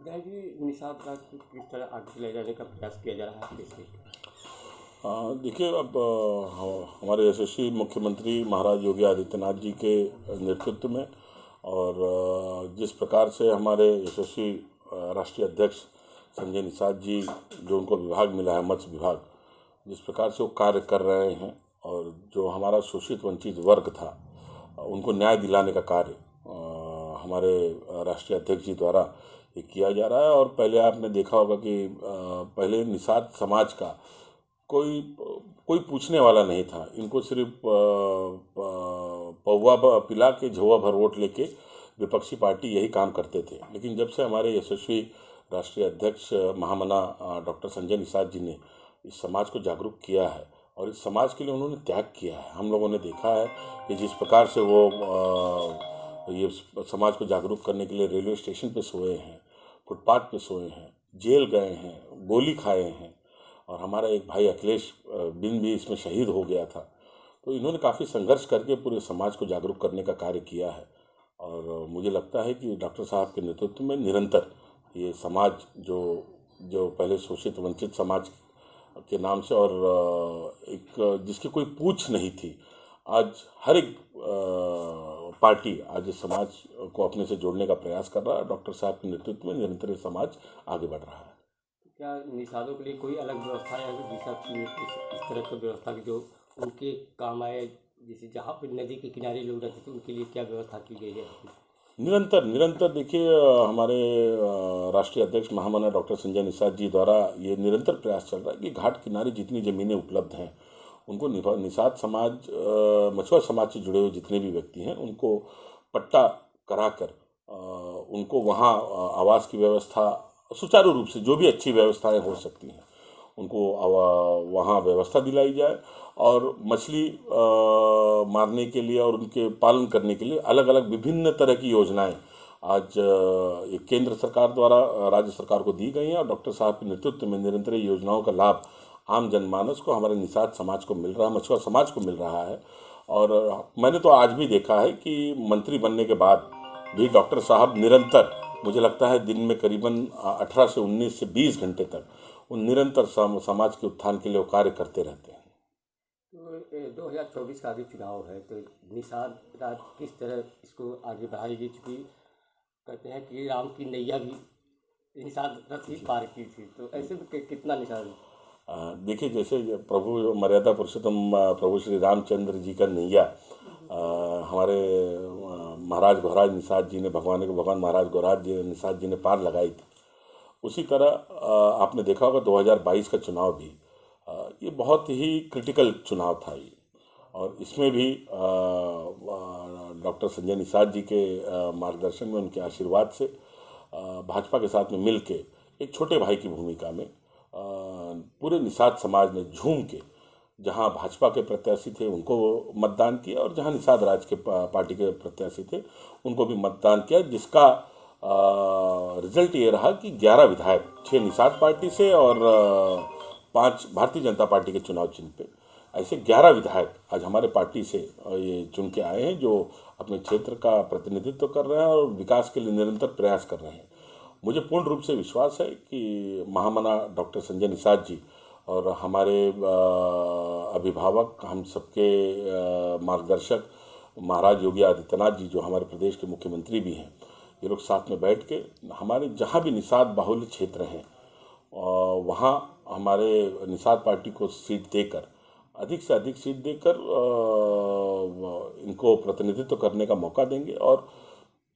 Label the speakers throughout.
Speaker 1: जय जी, निषाद राज को किस तरह आगे ले जाने का प्रयास किया जा रहा है देश में?
Speaker 2: देखिए, अब हमारे यशस्वी मुख्यमंत्री महाराज योगी आदित्यनाथ जी के नेतृत्व में और जिस प्रकार से हमारे यशस्वी राष्ट्रीय अध्यक्ष संजय निषाद जी, जो उनको विभाग मिला है मत्स्य विभाग, जिस प्रकार से वो कार्य कर रहे हैं और जो हमारा शोषित वंचित वर्ग था उनको न्याय दिलाने का कार्य हमारे राष्ट्रीय अध्यक्ष जी द्वारा ये किया जा रहा है। और पहले आपने देखा होगा कि पहले निषाद समाज का कोई कोई पूछने वाला नहीं था। इनको सिर्फ पौवा पिला के झोवा भर वोट लेके विपक्षी पार्टी यही काम करते थे। लेकिन जब से हमारे यशस्वी राष्ट्रीय अध्यक्ष महामना डॉक्टर संजय निषाद जी ने इस समाज को जागरूक किया है और इस समाज के लिए उन्होंने त्याग किया है, हम लोगों ने देखा है कि जिस प्रकार से वो ये समाज को जागरूक करने के लिए रेलवे स्टेशन पे सोए हैं, फुटपाथ पे सोए हैं, जेल गए हैं, गोली खाए हैं और हमारा एक भाई अखिलेश बिन भी इसमें शहीद हो गया था। तो इन्होंने काफ़ी संघर्ष करके पूरे समाज को जागरूक करने का कार्य किया है और मुझे लगता है कि डॉक्टर साहब के नेतृत्व में निरंतर ये समाज जो पहले शोषित वंचित समाज के नाम से और एक जिसकी कोई पूछ नहीं थी, आज हर एक पार्टी आज इस समाज को अपने से जोड़ने का प्रयास कर रहा है। डॉक्टर साहब के नेतृत्व में निरंतर ये समाज आगे बढ़ रहा है।
Speaker 1: क्या निषादों के लिए कोई अलग व्यवस्था है जिसका इस तरह की व्यवस्था की जो उनके काम आए, जैसे जहाँ पर नदी के किनारे लोग रहते थे उनके लिए क्या व्यवस्था की गई है?
Speaker 2: निरंतर देखिए, हमारे राष्ट्रीय अध्यक्ष महामना डॉक्टर संजय निषाद जी द्वारा ये निरंतर प्रयास चल रहा है कि घाट किनारे जितनी ज़मीनें उपलब्ध हैं उनको निषाद समाज मछुआरा समाज से जुड़े हुए जितने भी व्यक्ति हैं उनको पट्टा कराकर उनको वहाँ आवास की व्यवस्था सुचारू रूप से जो भी अच्छी व्यवस्थाएं हो सकती हैं उनको वहाँ व्यवस्था दिलाई जाए और मछली मारने के लिए और उनके पालन करने के लिए अलग अलग विभिन्न तरह की योजनाएं आज ये केंद्र सरकार द्वारा राज्य सरकार को दी गई हैं और डॉक्टर साहब के नेतृत्व में निरंतर योजनाओं का लाभ आम जनमानस को, हमारे निषाद समाज को मिल रहा है, मछुआरा समाज को मिल रहा है। और मैंने तो आज भी देखा है कि मंत्री बनने के बाद भी डॉक्टर साहब निरंतर, मुझे लगता है दिन में करीबन 18 से 19 से 20 घंटे तक वो निरंतर समाज के उत्थान के लिए वो कार्य करते रहते हैं।
Speaker 1: तो 2024 का भी चुनाव है, तो निषाद राज किस तरह इसको आगे बढ़ाएगी? चूँकि कहते हैं कि राम की नैया भी निषाद रथ ही पार की थी, तो ऐसे में कितना निषाद?
Speaker 2: देखिए, जैसे प्रभु मर्यादा पुरुषोत्तम प्रभु श्री रामचंद्र जी का नैया हमारे महाराज गौराज निषाद जी ने भगवान महाराज गौराज जी निषाद जी ने पार लगाई थी, उसी तरह आपने देखा होगा 2022 का चुनाव भी ये बहुत ही क्रिटिकल चुनाव था ये। और इसमें भी डॉक्टर संजय निषाद जी के मार्गदर्शन में, उनके आशीर्वाद से भाजपा के साथ में मिल के एक छोटे भाई की भूमिका में पूरे निषाद समाज ने झूम के जहां भाजपा के प्रत्याशी थे उनको मतदान किया और जहां निषाद राज के पार्टी के प्रत्याशी थे उनको भी मतदान किया, जिसका रिजल्ट ये रहा कि 11 विधायक, 6 निषाद पार्टी से और 5 भारतीय जनता पार्टी के चुनाव चिन्ह पे, ऐसे 11 विधायक आज हमारे पार्टी से ये चुन के आए हैं जो अपने क्षेत्र का प्रतिनिधित्व कर रहे हैं और विकास के लिए निरंतर प्रयास कर रहे हैं। मुझे पूर्ण रूप से विश्वास है कि महामना डॉक्टर संजय निषाद जी और हमारे अभिभावक, हम सबके मार्गदर्शक महाराज योगी आदित्यनाथ जी, जो हमारे प्रदेश के मुख्यमंत्री भी हैं, ये लोग साथ में बैठ के हमारे जहाँ भी निषाद बाहुल्य क्षेत्र हैं वहाँ हमारे निषाद पार्टी को सीट देकर, अधिक से अधिक सीट देकर इनको प्रतिनिधित्व करने का मौका देंगे। और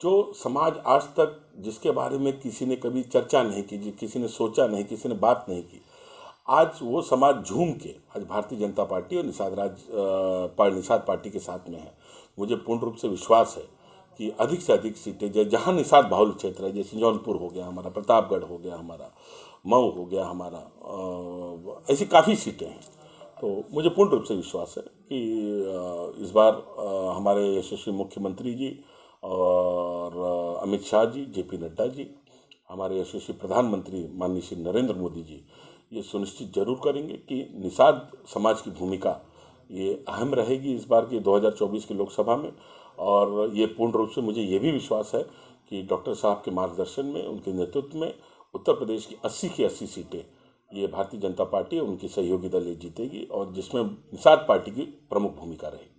Speaker 2: जो समाज आज तक जिसके बारे में किसी ने कभी चर्चा नहीं की, किसी ने सोचा नहीं, किसी ने बात नहीं की, आज वो समाज झूम के आज भारतीय जनता पार्टी और निषाद पार्टी के साथ में है। मुझे पूर्ण रूप से विश्वास है कि अधिक से अधिक सीटें जहाँ निषाद बाहुल्य क्षेत्र है, जैसे जौनपुर हो गया हमारा, प्रतापगढ़ हो गया हमारा, मऊ हो गया हमारा, ऐसी काफ़ी सीटें हैं। तो मुझे पूर्ण रूप से विश्वास है कि इस बार हमारे यशस्वी मुख्यमंत्री जी और अमित शाह जी, जेपी नड्डा जी, हमारे यशस्वी प्रधानमंत्री माननीय श्री नरेंद्र मोदी जी ये सुनिश्चित जरूर करेंगे कि निषाद समाज की भूमिका ये अहम रहेगी इस बार की 2024 की लोकसभा में। और ये पूर्ण रूप से मुझे ये भी विश्वास है कि डॉक्टर साहब के मार्गदर्शन में, उनके नेतृत्व में उत्तर प्रदेश की 80 की 80 सीटें ये भारतीय जनता पार्टी और उनकी सहयोगी दल ये जीतेगी, और जिसमें निषाद पार्टी की प्रमुख भूमिका रहेगी।